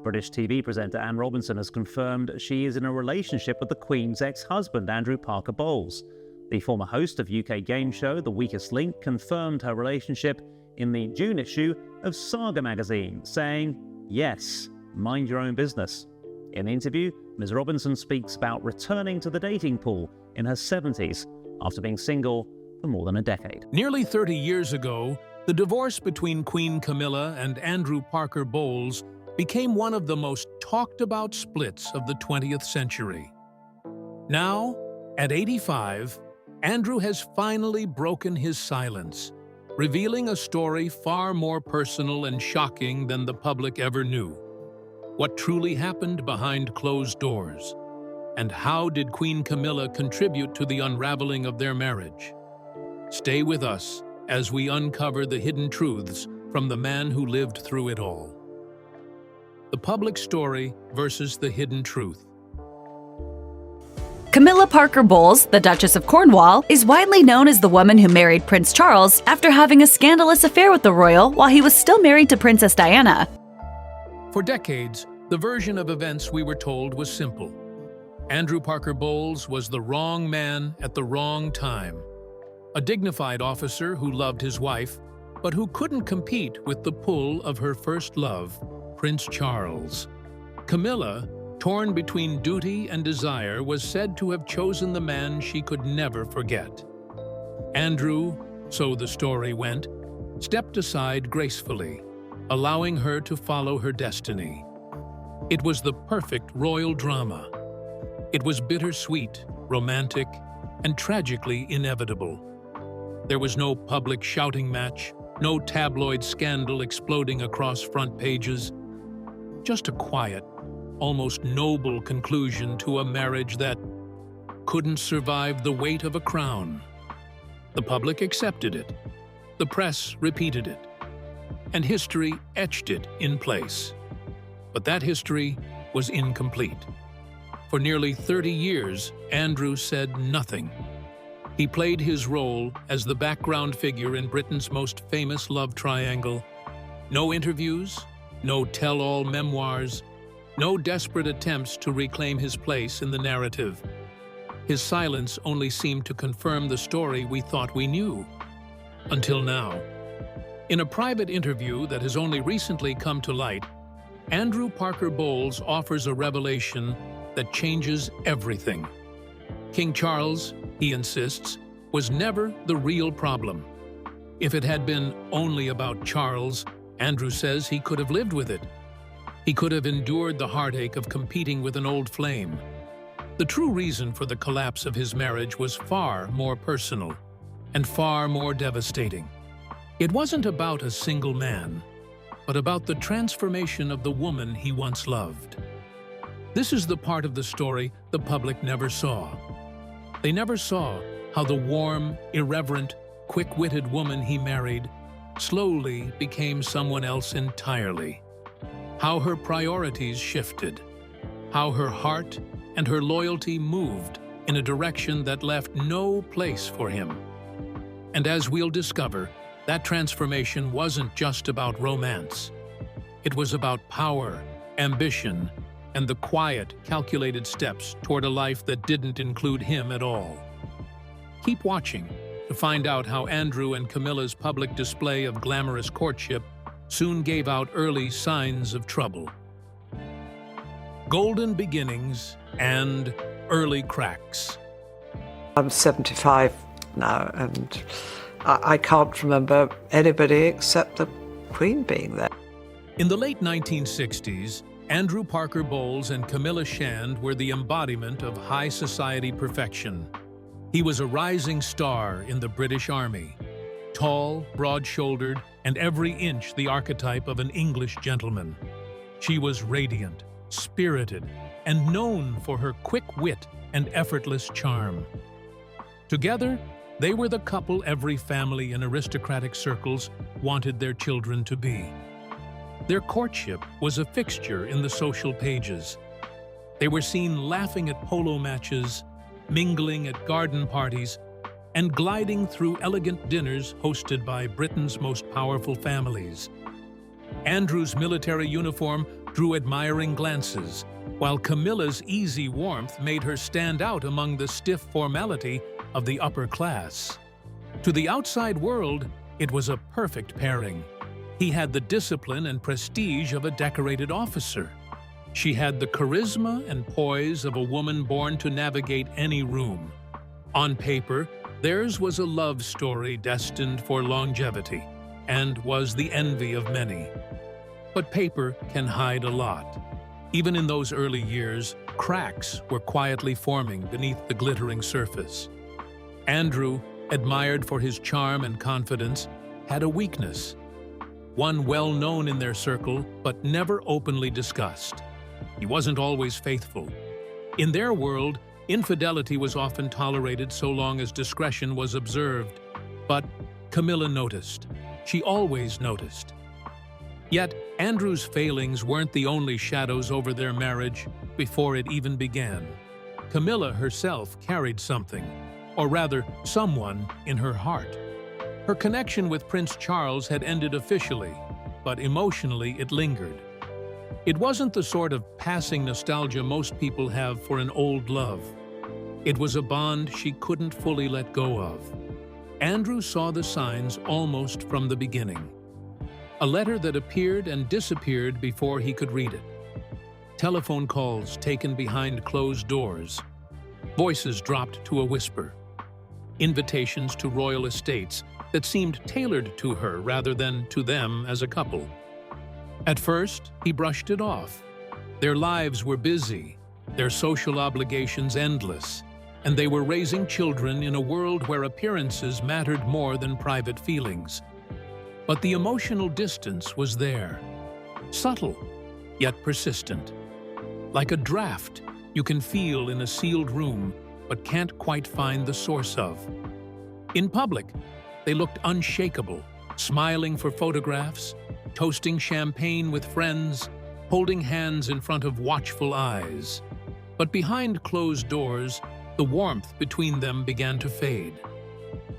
British TV presenter Anne Robinson has confirmed she is in a relationship with the Queen's ex-husband, Andrew Parker Bowles. The former host of UK game show The Weakest Link confirmed her relationship in the June issue of Saga magazine, saying, "Yes, mind your own business." In the interview, Ms. Robinson speaks about returning to the dating pool in her 70s after being single for more than a decade. Nearly 30 years ago, the divorce between Queen Camilla and Andrew Parker Bowles became one of the most talked-about splits of the 20th century. Now, at 85, Andrew has finally broken his silence, revealing a story far more personal and shocking than the public ever knew. What truly happened behind closed doors? And how did Queen Camilla contribute to the unraveling of their marriage? Stay with us as we uncover the hidden truths from the man who lived through it all. The public story versus the hidden truth. Camilla Parker Bowles, the Duchess of Cornwall, is widely known as the woman who married Prince Charles after having a scandalous affair with the royal while he was still married to Princess Diana. For decades, the version of events we were told was simple. Andrew Parker Bowles was the wrong man at the wrong time. A dignified officer who loved his wife, but who couldn't compete with the pull of her first love, Prince Charles. Camilla, torn between duty and desire, was said to have chosen the man she could never forget. Andrew, so the story went, stepped aside gracefully, allowing her to follow her destiny. It was the perfect royal drama. It was bittersweet, romantic, and tragically inevitable. There was no public shouting match, no tabloid scandal exploding across front pages, just a quiet, almost noble conclusion to a marriage that couldn't survive the weight of a crown. The public accepted it, the press repeated it, and history etched it in place. But that history was incomplete. For nearly 30 years, Andrew said nothing. He played his role as the background figure in Britain's most famous love triangle. No interviews, no tell-all memoirs, no desperate attempts to reclaim his place in the narrative. His silence only seemed to confirm the story we thought we knew. Until now. In a private interview that has only recently come to light, Andrew Parker Bowles offers a revelation that changes everything. King Charles, he insists, was never the real problem. If it had been only about Charles, Andrew says he could have lived with it. He could have endured the heartache of competing with an old flame. The true reason for the collapse of his marriage was far more personal and far more devastating. It wasn't about a single man, but about the transformation of the woman he once loved. This is the part of the story the public never saw. They never saw how the warm, irreverent, quick-witted woman he married slowly became someone else entirely. How her priorities shifted. How her heart and her loyalty moved in a direction that left no place for him. And as we'll discover, that transformation wasn't just about romance. It was about power, ambition, and the quiet, calculated steps toward a life that didn't include him at all. Keep watching to find out how Andrew and Camilla's public display of glamorous courtship soon gave out early signs of trouble. Golden beginnings and early cracks. I'm 75 now, and I can't remember anybody except the Queen being there. In the late 1960s, Andrew Parker Bowles and Camilla Shand were the embodiment of high society perfection. He was a rising star in the British Army, tall, broad-shouldered, and every inch the archetype of an English gentleman. She was radiant, spirited, and known for her quick wit and effortless charm. Together, they were the couple every family in aristocratic circles wanted their children to be. Their courtship was a fixture in the social pages. They were seen laughing at polo matches, mingling at garden parties, and gliding through elegant dinners hosted by Britain's most powerful families. Andrew's military uniform drew admiring glances, while Camilla's easy warmth made her stand out among the stiff formality of the upper class. To the outside world, it was a perfect pairing. He had the discipline and prestige of a decorated officer. She had the charisma and poise of a woman born to navigate any room. On paper, theirs was a love story destined for longevity, and was the envy of many. But paper can hide a lot. Even in those early years, cracks were quietly forming beneath the glittering surface. Andrew, admired for his charm and confidence, had a weakness. One well known in their circle, but never openly discussed. He wasn't always faithful. In their world, infidelity was often tolerated so long as discretion was observed. But Camilla noticed. She always noticed. Yet, Andrew's failings weren't the only shadows over their marriage before it even began. Camilla herself carried something, or rather, someone in her heart. Her connection with Prince Charles had ended officially, but emotionally it lingered. It wasn't the sort of passing nostalgia most people have for an old love. It was a bond she couldn't fully let go of. Andrew saw the signs almost from the beginning. A letter that appeared and disappeared before he could read it. Telephone calls taken behind closed doors. Voices dropped to a whisper. Invitations to royal estates that seemed tailored to her rather than to them as a couple. At first, he brushed it off. Their lives were busy, their social obligations endless, and they were raising children in a world where appearances mattered more than private feelings. But the emotional distance was there, subtle, yet persistent. Like a draft you can feel in a sealed room, but can't quite find the source of. In public, they looked unshakable, smiling for photographs, toasting champagne with friends, holding hands in front of watchful eyes. But behind closed doors, the warmth between them began to fade.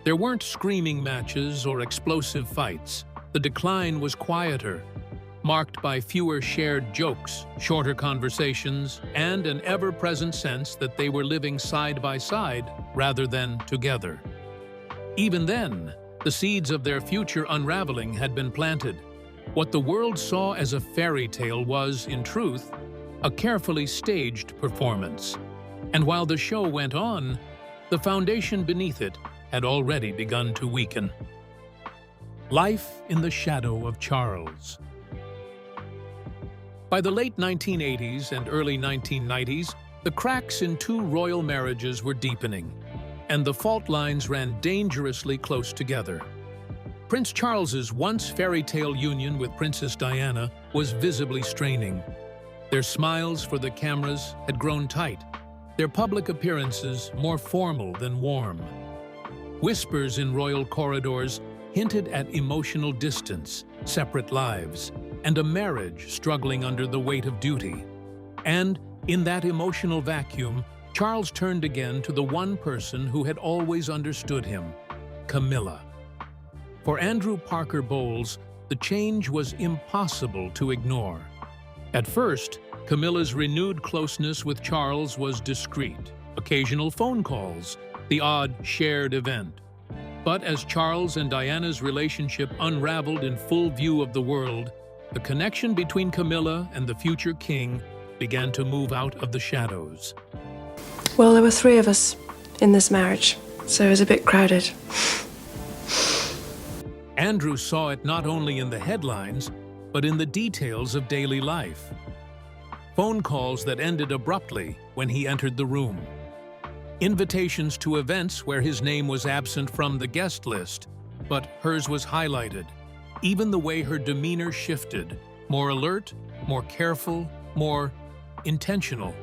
There weren't screaming matches or explosive fights. The decline was quieter, marked by fewer shared jokes, shorter conversations, and an ever-present sense that they were living side by side rather than together. Even then, the seeds of their future unraveling had been planted. What the world saw as a fairy tale was, in truth, a carefully staged performance. And while the show went on, the foundation beneath it had already begun to weaken. Life in the shadow of Charles. By the late 1980s and early 1990s, the cracks in two royal marriages were deepening, and the fault lines ran dangerously close together. Prince Charles's once fairy tale union with Princess Diana was visibly straining. Their smiles for the cameras had grown tight, their public appearances more formal than warm. Whispers in royal corridors hinted at emotional distance, separate lives, and a marriage struggling under the weight of duty. And in that emotional vacuum, Charles turned again to the one person who had always understood him, Camilla. For Andrew Parker Bowles, the change was impossible to ignore. At first, Camilla's renewed closeness with Charles was discreet, occasional phone calls, the odd shared event. But as Charles and Diana's relationship unraveled in full view of the world, the connection between Camilla and the future king began to move out of the shadows. Well, there were three of us in this marriage, so it was a bit crowded. Andrew saw it not only in the headlines, but in the details of daily life. Phone calls that ended abruptly when he entered the room. Invitations to events where his name was absent from the guest list, but hers was highlighted. Even the way her demeanor shifted, more alert, more careful, more intentional.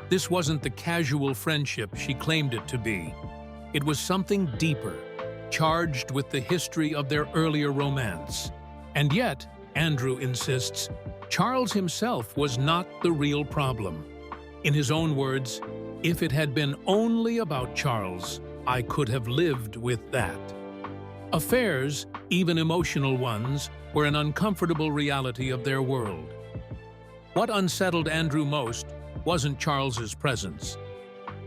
This wasn't the casual friendship she claimed it to be. It was something deeper, charged with the history of their earlier romance. And yet, Andrew insists, Charles himself was not the real problem. In his own words, "If it had been only about Charles, I could have lived with that." Affairs, even emotional ones, were an uncomfortable reality of their world. What unsettled Andrew most wasn't Charles's presence.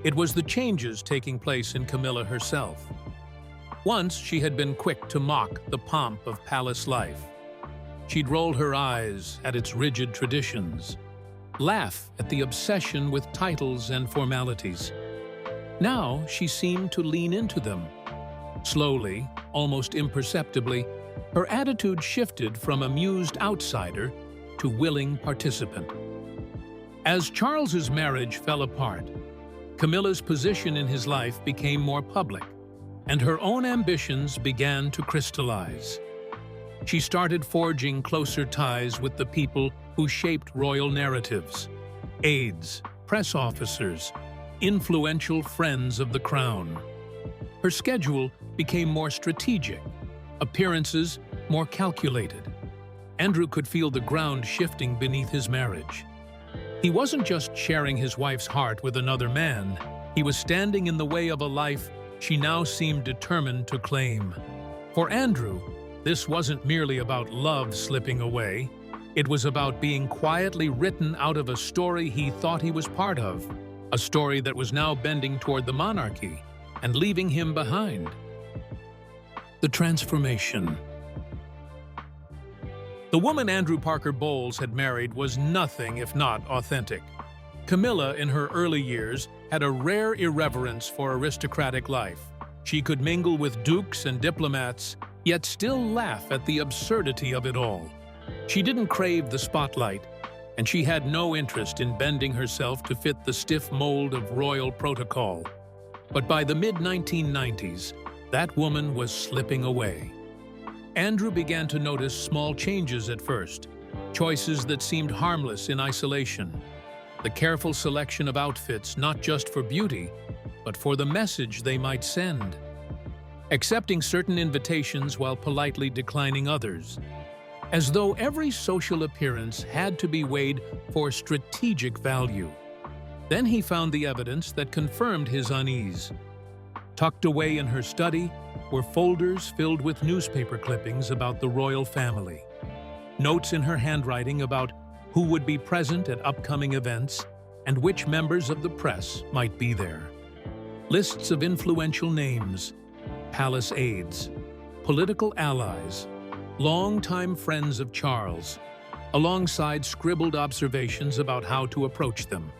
It was the changes taking place in Camilla herself. Once she had been quick to mock the pomp of palace life. She'd roll her eyes at its rigid traditions, laugh at the obsession with titles and formalities. Now she seemed to lean into them. Slowly, almost imperceptibly, her attitude shifted from amused outsider to willing participant. As Charles's marriage fell apart, Camilla's position in his life became more public, and her own ambitions began to crystallize. She started forging closer ties with the people who shaped royal narratives: aides, press officers, influential friends of the crown. Her schedule became more strategic, appearances more calculated. Andrew could feel the ground shifting beneath his marriage. He wasn't just sharing his wife's heart with another man, he was standing in the way of a life she now seemed determined to claim. For Andrew, this wasn't merely about love slipping away. It was about being quietly written out of a story he thought he was part of, a story that was now bending toward the monarchy and leaving him behind. The transformation. The woman Andrew Parker Bowles had married was nothing if not authentic. Camilla, in her early years, had a rare irreverence for aristocratic life. She could mingle with dukes and diplomats, yet still laugh at the absurdity of it all. She didn't crave the spotlight, and she had no interest in bending herself to fit the stiff mold of royal protocol. But by the mid-1990s, that woman was slipping away. Andrew began to notice small changes at first, choices that seemed harmless in isolation. The careful selection of outfits not just for beauty, but for the message they might send. Accepting certain invitations while politely declining others. As though every social appearance had to be weighed for strategic value. Then he found the evidence that confirmed his unease. Tucked away in her study were folders filled with newspaper clippings about the royal family. Notes in her handwriting about who would be present at upcoming events and which members of the press might be there. Lists of influential names, palace aides, political allies, longtime friends of Charles, alongside scribbled observations about how to approach them.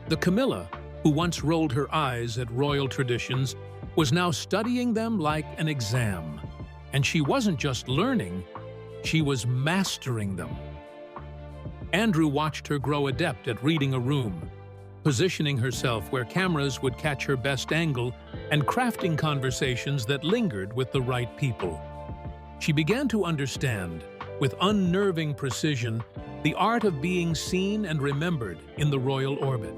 The Camilla, who once rolled her eyes at royal traditions, was now studying them like an exam. And she wasn't just learning, she was mastering them. Andrew watched her grow adept at reading a room, positioning herself where cameras would catch her best angle and crafting conversations that lingered with the right people. She began to understand, with unnerving precision, the art of being seen and remembered in the royal orbit.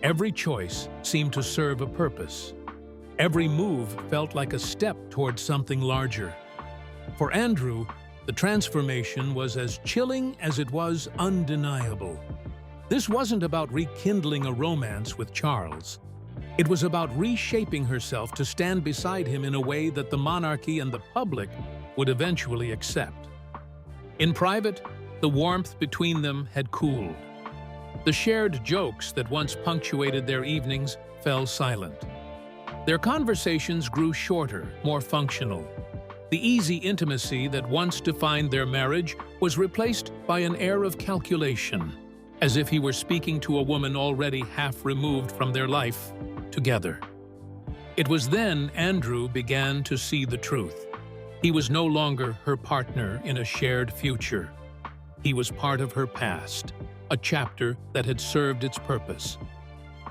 Every choice seemed to serve a purpose. Every move felt like a step towards something larger. For Andrew, the transformation was as chilling as it was undeniable. This wasn't about rekindling a romance with Charles. It was about reshaping herself to stand beside him in a way that the monarchy and the public would eventually accept. In private, the warmth between them had cooled. The shared jokes that once punctuated their evenings fell silent. Their conversations grew shorter, more functional. The easy intimacy that once defined their marriage was replaced by an air of calculation, as if he were speaking to a woman already half removed from their life together. It was then Andrew began to see the truth. He was no longer her partner in a shared future. He was part of her past, a chapter that had served its purpose.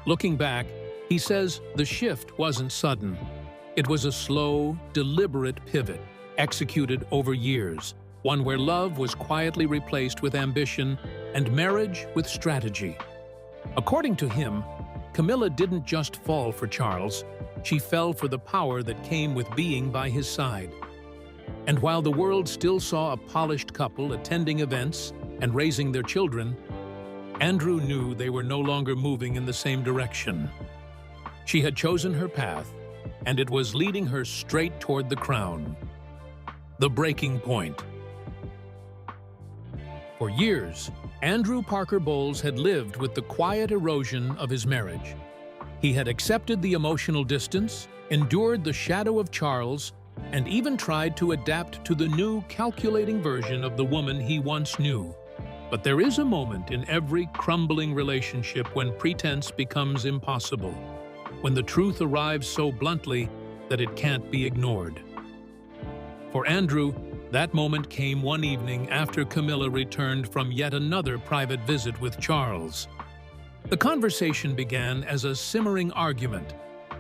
Looking back, he says the shift wasn't sudden. It was a slow, deliberate pivot, executed over years, one where love was quietly replaced with ambition and marriage with strategy. According to him, Camilla didn't just fall for Charles, she fell for the power that came with being by his side. And while the world still saw a polished couple attending events and raising their children, Andrew knew they were no longer moving in the same direction. She had chosen her path, and it was leading her straight toward the crown. The breaking point. For years, Andrew Parker Bowles had lived with the quiet erosion of his marriage. He had accepted the emotional distance, endured the shadow of Charles, and even tried to adapt to the new, calculating version of the woman he once knew. But there is a moment in every crumbling relationship when pretense becomes impossible, when the truth arrives so bluntly that it can't be ignored. For Andrew, that moment came one evening after Camilla returned from yet another private visit with Charles. The conversation began as a simmering argument,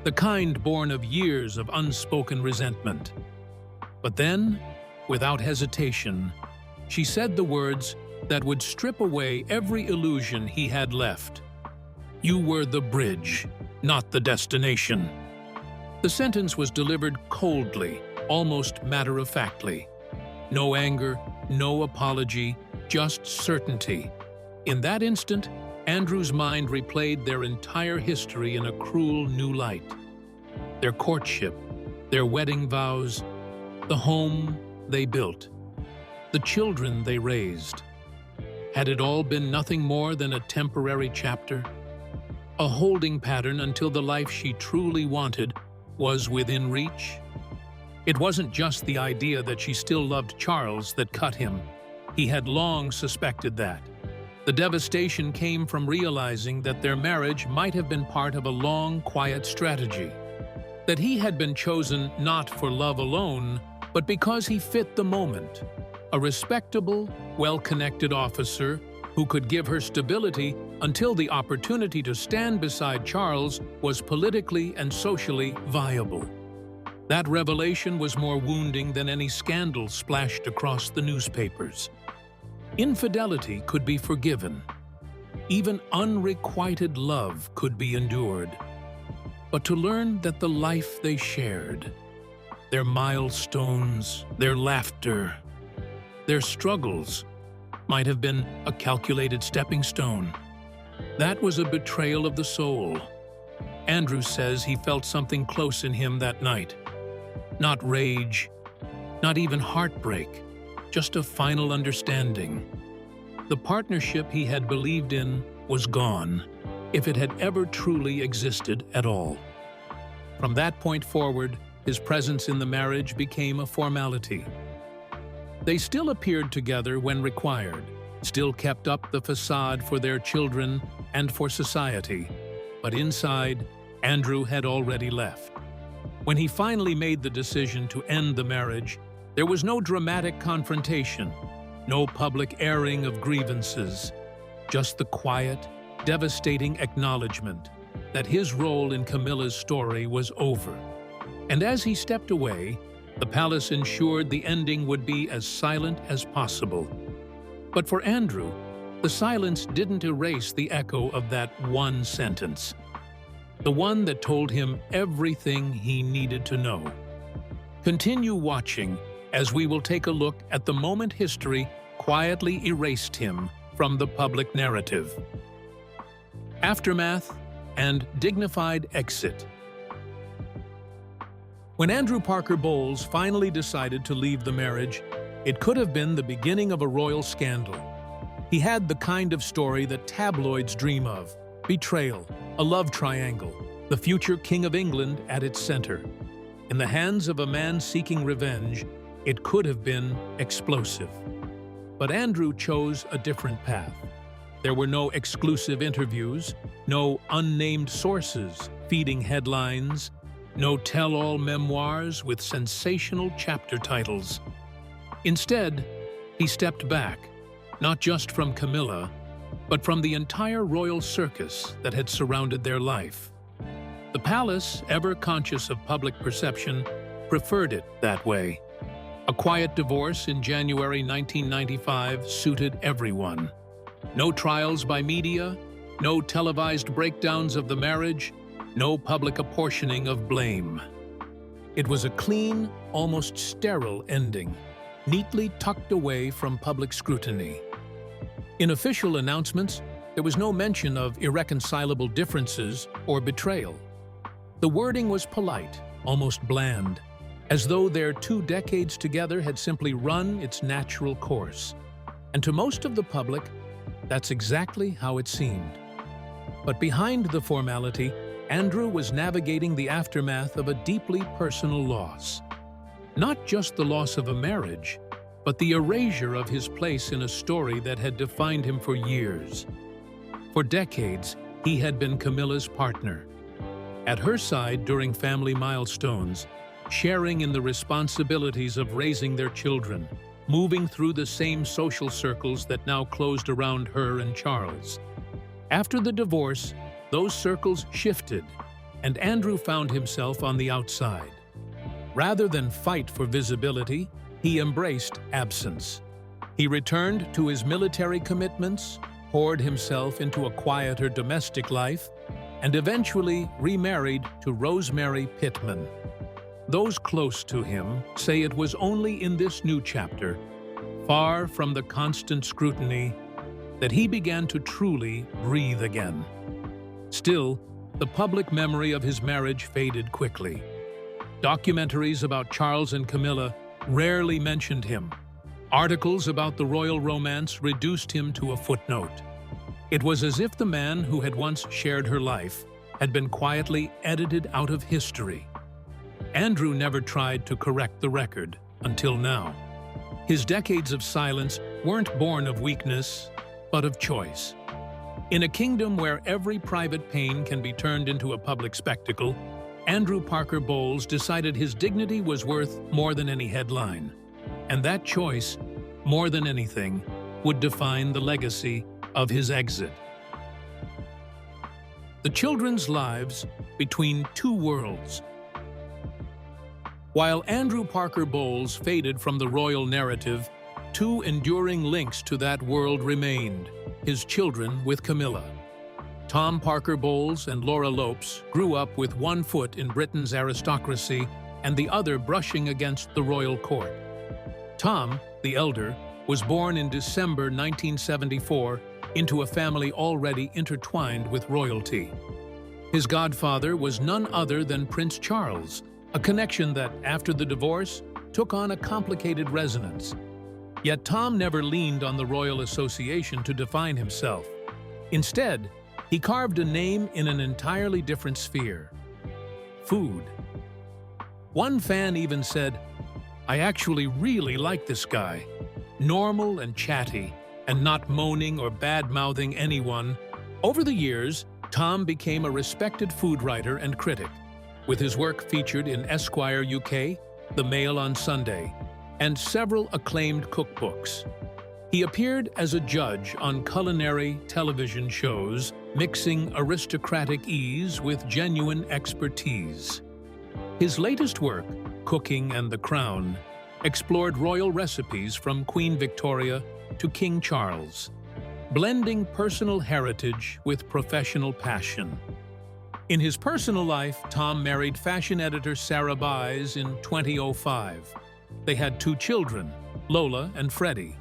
the kind born of years of unspoken resentment. But then, without hesitation, she said the words that would strip away every illusion he had left. "You were the bridge, not the destination." The sentence was delivered coldly, almost matter-of-factly. No anger, no apology, just certainty. In that instant, Andrew's mind replayed their entire history in a cruel new light. Their courtship, their wedding vows, the home they built, the children they raised. Had it all been nothing more than a temporary chapter? A holding pattern until the life she truly wanted was within reach? It wasn't just the idea that she still loved Charles that cut him. He had long suspected that. The devastation came from realizing that their marriage might have been part of a long, quiet strategy. That he had been chosen not for love alone, but because he fit the moment. A respectable, well-connected officer who could give her stability until the opportunity to stand beside Charles was politically and socially viable. That revelation was more wounding than any scandal splashed across the newspapers. Infidelity could be forgiven. Even unrequited love could be endured. But to learn that the life they shared, their milestones, their laughter, their struggles, might have been a calculated stepping stone, that was a betrayal of the soul. Andrew says he felt something close in him that night. Not rage, not even heartbreak, just a final understanding. The partnership he had believed in was gone, if it had ever truly existed at all. From that point forward, his presence in the marriage became a formality. They still appeared together when required, still kept up the facade for their children and for society, but inside, Andrew had already left. When he finally made the decision to end the marriage, there was no dramatic confrontation, no public airing of grievances, just the quiet, devastating acknowledgement that his role in Camilla's story was over. And as he stepped away, the palace ensured the ending would be as silent as possible. But for Andrew, the silence didn't erase the echo of that one sentence, the one that told him everything he needed to know. Continue watching as we will take a look at the moment history quietly erased him from the public narrative. Aftermath and dignified exit. When Andrew Parker Bowles finally decided to leave the marriage, it could have been the beginning of a royal scandal. He had the kind of story that tabloids dream of: betrayal, a love triangle, the future King of England at its center. In the hands of a man seeking revenge, it could have been explosive. But Andrew chose a different path. There were no exclusive interviews, no unnamed sources feeding headlines, no tell-all memoirs with sensational chapter titles. Instead, he stepped back, not just from Camilla, but from the entire royal circus that had surrounded their life. The palace, ever conscious of public perception, preferred it that way. A quiet divorce in January 1995 suited everyone. No trials by media, no televised breakdowns of the marriage, no public apportioning of blame. It was a clean, almost sterile ending, neatly tucked away from public scrutiny. In official announcements, there was no mention of irreconcilable differences or betrayal. The wording was polite, almost bland, as though their 2 decades together had simply run its natural course. And to most of the public, That's exactly how it seemed. But behind the formality, Andrew was navigating the aftermath of a deeply personal loss. Not just the loss of a marriage, but the erasure of his place in a story that had defined him for years. For decades, he had been Camilla's partner. At her side during family milestones, sharing in the responsibilities of raising their children, moving through the same social circles that now closed around her and Charles. After the divorce, those circles shifted, and Andrew found himself on the outside. Rather than fight for visibility, he embraced absence. He returned to his military commitments, poured himself into a quieter domestic life, and eventually remarried to Rosemary Pittman. Those close to him say it was only in this new chapter, far from the constant scrutiny, that he began to truly breathe again. Still, the public memory of his marriage faded quickly. Documentaries about Charles and Camilla rarely mentioned him. Articles about the royal romance reduced him to a footnote. It was as if the man who had once shared her life had been quietly edited out of history. Andrew never tried to correct the record until now. His decades of silence weren't born of weakness, but of choice. In a kingdom where every private pain can be turned into a public spectacle, Andrew Parker Bowles decided his dignity was worth more than any headline. And that choice, more than anything, would define the legacy of his exit. The children's lives between two worlds. While Andrew Parker Bowles faded from the royal narrative, two enduring links to that world remained: his children with Camilla. Tom Parker Bowles and Laura Lopes grew up with one foot in Britain's aristocracy and the other brushing against the royal court. Tom, the elder, was born in December 1974 into a family already intertwined with royalty. His godfather was none other than Prince Charles, a connection that, after the divorce, took on a complicated resonance. Yet Tom never leaned on the royal association to define himself. Instead, he carved a name in an entirely different sphere: food. One fan even said, "I actually really like this guy. Normal and chatty, and not moaning or bad-mouthing anyone." Over the years, Tom became a respected food writer and critic, with his work featured in Esquire UK, The Mail on Sunday, and several acclaimed cookbooks. He appeared as a judge on culinary television shows, mixing aristocratic ease with genuine expertise. His latest work, Cooking and the Crown, explored royal recipes from Queen Victoria to King Charles, blending personal heritage with professional passion. In his personal life, Tom married fashion editor Sarah Baez in 2005. They had two children, Lola and Freddie.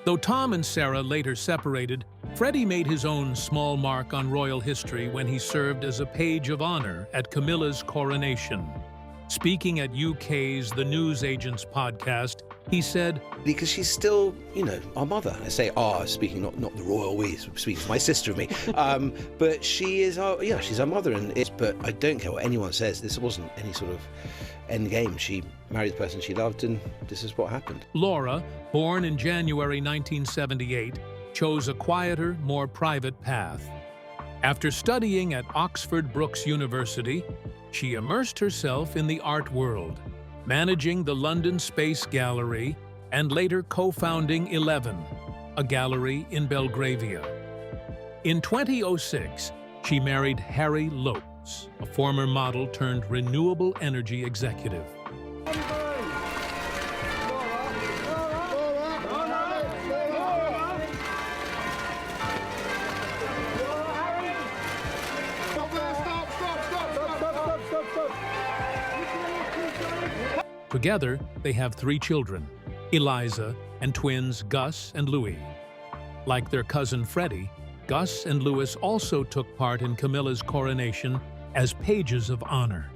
Though Tom and Sarah later separated, Freddie made his own small mark on royal history when he served as a page of honor at Camilla's coronation. Speaking at UK's The News Agents podcast, he said, "Because she's still, our mother." I say speaking not the royal we, speaking to my sister and me. But she is she's our mother, but I don't care what anyone says. This wasn't any sort of end game. She married the person she loved, and this is what happened. Laura, born in January 1978, chose a quieter, more private path. After studying at Oxford Brookes University, she immersed herself in the art world, managing the London Space Gallery and later co-founding 11, a gallery in Belgravia. In 2006, she married Harry Lopes, a former model turned renewable energy executive. Together, they have 3 children, Eliza and twins Gus and Louis. Like their cousin Freddie, Gus and Louis also took part in Camilla's coronation as pages of honor.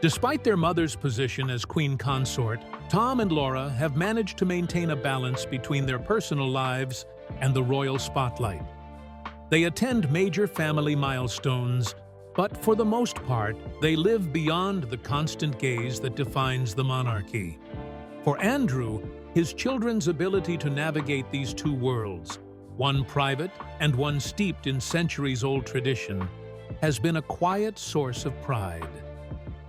Despite their mother's position as queen consort, Tom and Laura have managed to maintain a balance between their personal lives and the royal spotlight. They attend major family milestones, but for the most part, they live beyond the constant gaze that defines the monarchy. For Andrew, his children's ability to navigate these two worlds, one private and one steeped in centuries-old tradition, has been a quiet source of pride.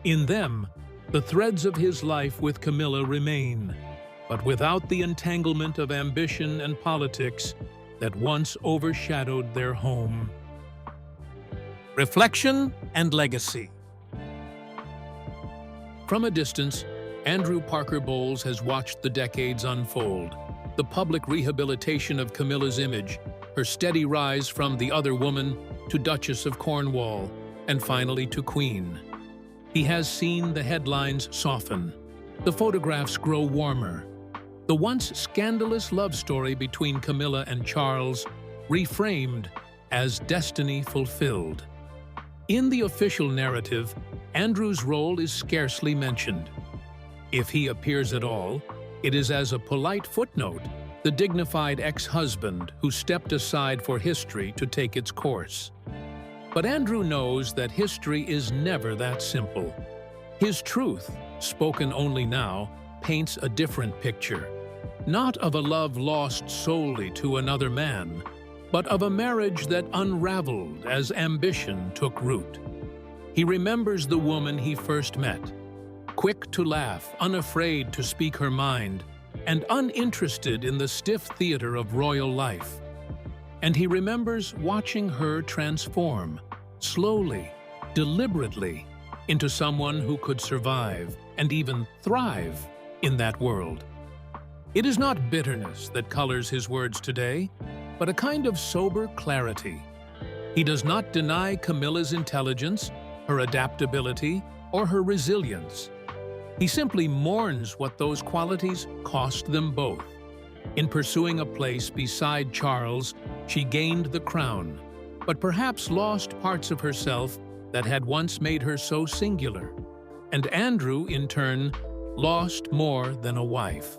In them, the threads of his life with Camilla remain, but without the entanglement of ambition and politics that once overshadowed their home. Reflection and legacy. From a distance, Andrew Parker Bowles has watched the decades unfold, the public rehabilitation of Camilla's image, her steady rise from the other woman to Duchess of Cornwall, and finally to Queen. He has seen the headlines soften, the photographs grow warmer, the once scandalous love story between Camilla and Charles reframed as destiny fulfilled. In the official narrative, Andrew's role is scarcely mentioned. If he appears at all, it is as a polite footnote, the dignified ex-husband who stepped aside for history to take its course. But Andrew knows that history is never that simple. His truth, spoken only now, paints a different picture. Not of a love lost solely to another man, but of a marriage that unraveled as ambition took root. He remembers the woman he first met, quick to laugh, unafraid to speak her mind, and uninterested in the stiff theater of royal life. And he remembers watching her transform, slowly, deliberately, into someone who could survive and even thrive in that world. It is not bitterness that colors his words today, but a kind of sober clarity. He does not deny Camilla's intelligence, her adaptability, or her resilience. He simply mourns what those qualities cost them both. In pursuing a place beside Charles, she gained the crown, but perhaps lost parts of herself that had once made her so singular. And Andrew, in turn, lost more than a wife.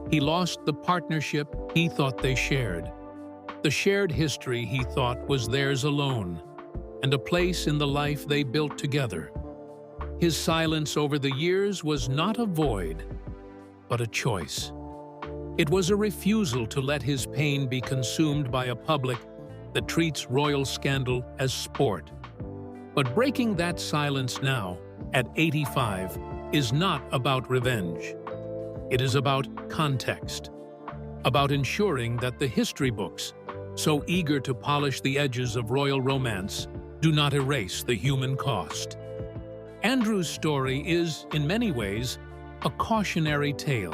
He lost the partnership he thought they shared, the shared history he thought was theirs alone, and a place in the life they built together. His silence over the years was not a void, but a choice. It was a refusal to let his pain be consumed by a public that treats royal scandal as sport. But breaking that silence now, at 85, is not about revenge. It is about context, about ensuring that the history books, so eager to polish the edges of royal romance, do not erase the human cost. Andrew's story is, in many ways, a cautionary tale,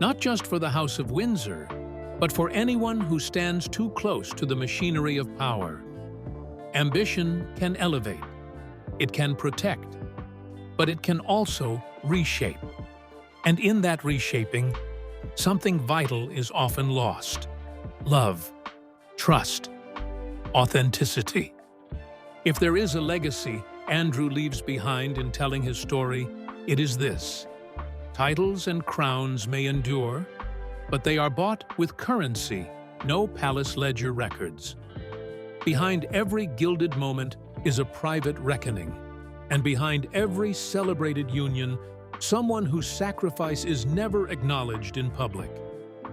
not just for the House of Windsor, but for anyone who stands too close to the machinery of power. Ambition can elevate, it can protect, but it can also reshape. And in that reshaping, something vital is often lost: love, trust, authenticity. If there is a legacy Andrew leaves behind in telling his story, it is this: titles and crowns may endure, but they are bought with currency, no palace ledger records. Behind every gilded moment is a private reckoning, and behind every celebrated union, someone whose sacrifice is never acknowledged in public.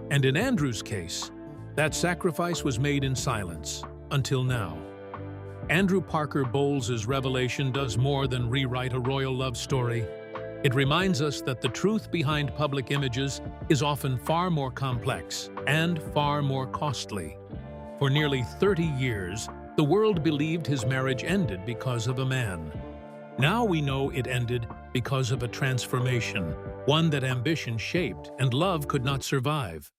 And in Andrew's case, that sacrifice was made in silence, until now. Andrew Parker Bowles' revelation does more than rewrite a royal love story. It reminds us that the truth behind public images is often far more complex and far more costly. For nearly 30 years, the world believed his marriage ended because of a man. Now we know it ended because of a transformation, one that ambition shaped and love could not survive.